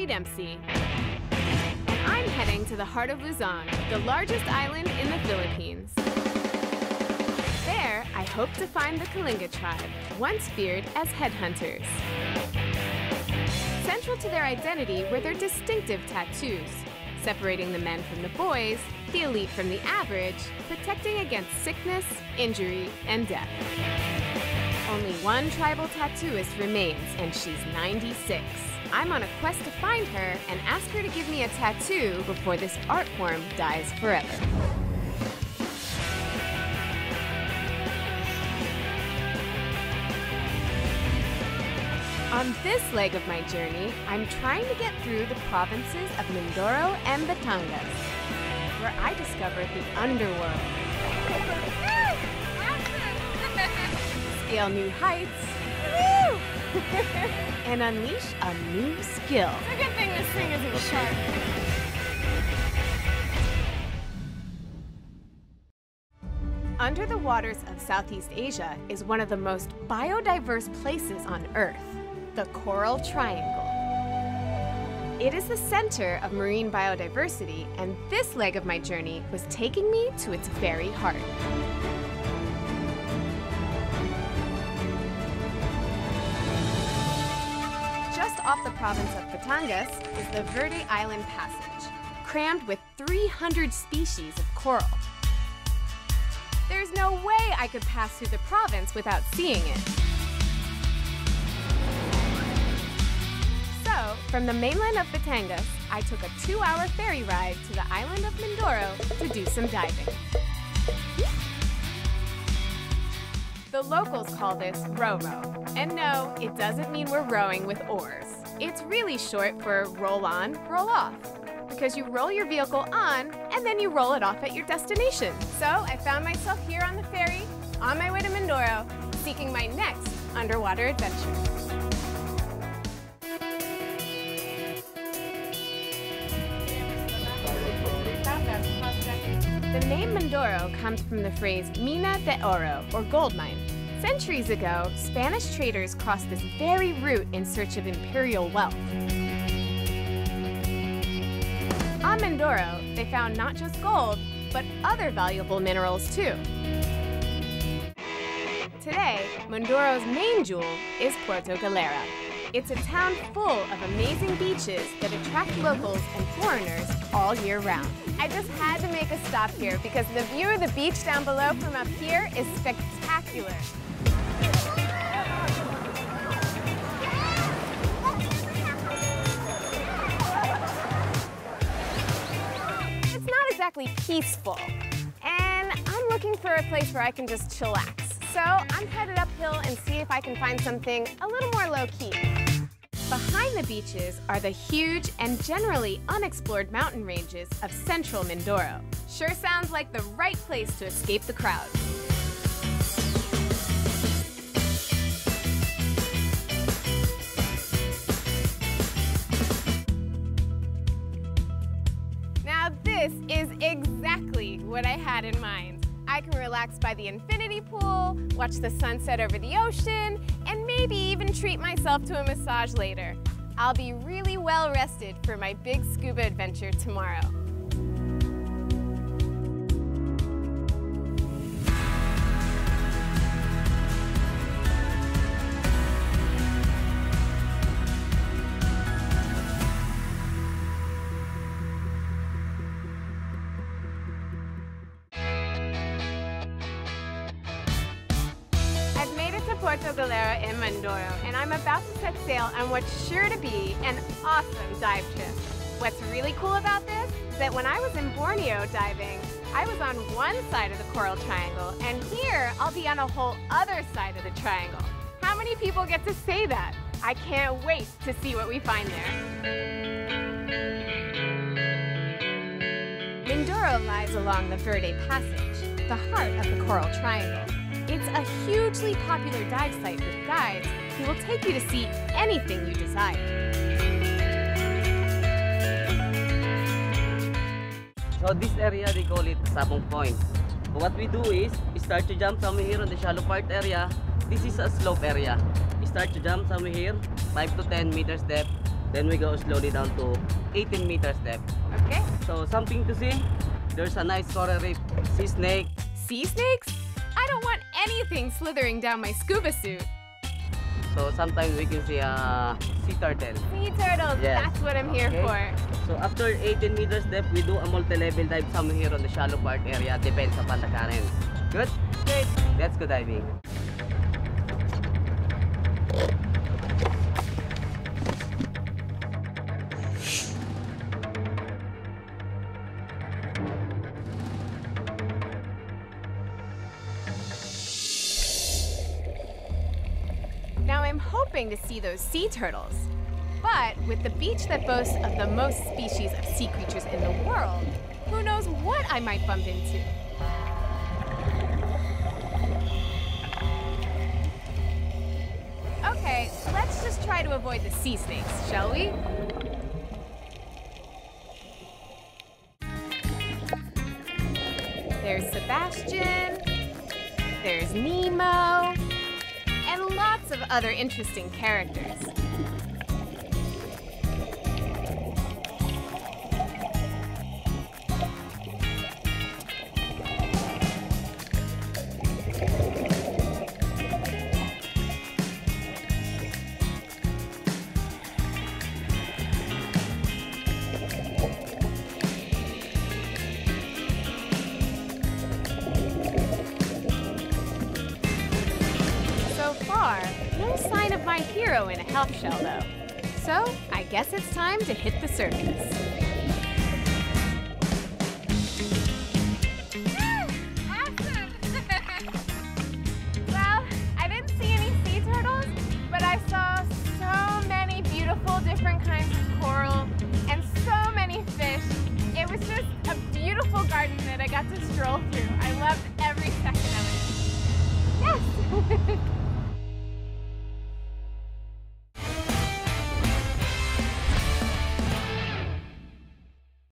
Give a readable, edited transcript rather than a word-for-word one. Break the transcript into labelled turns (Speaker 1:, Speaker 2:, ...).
Speaker 1: Jaime Dempsey. And I'm heading to the heart of Luzon, the largest island in the Philippines. There, I hope to find the Kalinga tribe, once feared as headhunters. Central to their identity were their distinctive tattoos, separating the men from the boys, the elite from the average, protecting against sickness, injury, and death. Only one tribal tattooist remains, and she's 96. I'm on a quest to find her and ask her to give me a tattoo before this art form dies forever. On this leg of my journey, I'm trying to get through the provinces of Mindoro and Batangas, where I discovered the underworld. Scale new heights, and unleash a new skill.
Speaker 2: It's a good thing this thing isn't sharp.
Speaker 1: Under the waters of Southeast Asia is one of the most biodiverse places on Earth, the Coral Triangle. It is the center of marine biodiversity, and this leg of my journey was taking me to its very heart. Just off the province of Batangas is the Verde Island Passage, crammed with 300 species of coral. There's no way I could pass through the province without seeing it. So, from the mainland of Batangas, I took a 2-hour ferry ride to the island of Mindoro to do some diving. The locals call this row-row. And no, it doesn't mean we're rowing with oars. It's really short for roll on, roll off. Because you roll your vehicle on, and then you roll it off at your destination. So I found myself here on the ferry, on my way to Mindoro, seeking my next underwater adventure. The name Mindoro comes from the phrase mina de oro, or gold mine. Centuries ago, Spanish traders crossed this very route in search of imperial wealth. On Mindoro, they found not just gold, but other valuable minerals too. Today, Mindoro's main jewel is Puerto Galera. It's a town full of amazing beaches that attract locals and foreigners all year round. I just had to make a stop here because the view of the beach down below from up here is spectacular. It's not exactly peaceful, and I'm looking for a place where I can just chillax. So I'm headed uphill and see if I can find something a little more low-key. Behind the beaches are the huge and generally unexplored mountain ranges of central Mindoro. Sure sounds like the right place to escape the crowds. Now this is exactly what I had in mind. I can relax by the infinity pool, watch the sunset over the ocean, and maybe even treat myself to a massage later. I'll be really well rested for my big scuba adventure tomorrow. Puerto Galera in Mindoro, and I'm about to set sail on what's sure to be an awesome dive trip. What's really cool about this is that when I was in Borneo diving, I was on one side of the Coral Triangle, and here I'll be on a whole other side of the triangle. How many people get to say that? I can't wait to see what we find there. Mindoro lies along the Verde Passage, the heart of the Coral Triangle. It's a hugely popular dive site with guides who will take you to see anything you desire.
Speaker 3: So this area, they call it Sabong Point. What we do is, we start to jump somewhere here on the shallow part area. This is a slope area. We start to jump somewhere here, 5 to 10 meters depth. Then we go slowly down to 18 meters depth.
Speaker 1: Okay.
Speaker 3: So something to see. There's a nice coral reef, sea snake.
Speaker 1: Sea snakes? I don't want anything slithering down my scuba suit.
Speaker 3: So sometimes we can see a sea turtle.
Speaker 1: Sea turtles,
Speaker 3: Yes.
Speaker 1: that's what I'm here
Speaker 3: Okay.
Speaker 1: for.
Speaker 3: So after 18 meters depth, we do a multi-level dive somewhere here on the shallow part area. Depends upon the current. Good?
Speaker 1: Good.
Speaker 3: Let's go diving.
Speaker 1: Now I'm hoping to see those sea turtles. But with the beach that boasts of the most species of sea creatures in the world, who knows what I might bump into? Okay, let's just try to avoid the sea snakes, shall we? There's Sebastian, there's Nemo, and lots of other interesting characters. No sign of my hero in a health shell, though. So, I guess it's time to hit the surface. Awesome! Well, I didn't see any sea turtles, but I saw so many beautiful different kinds of coral and so many fish. It was just a beautiful garden that I got to stroll through. I loved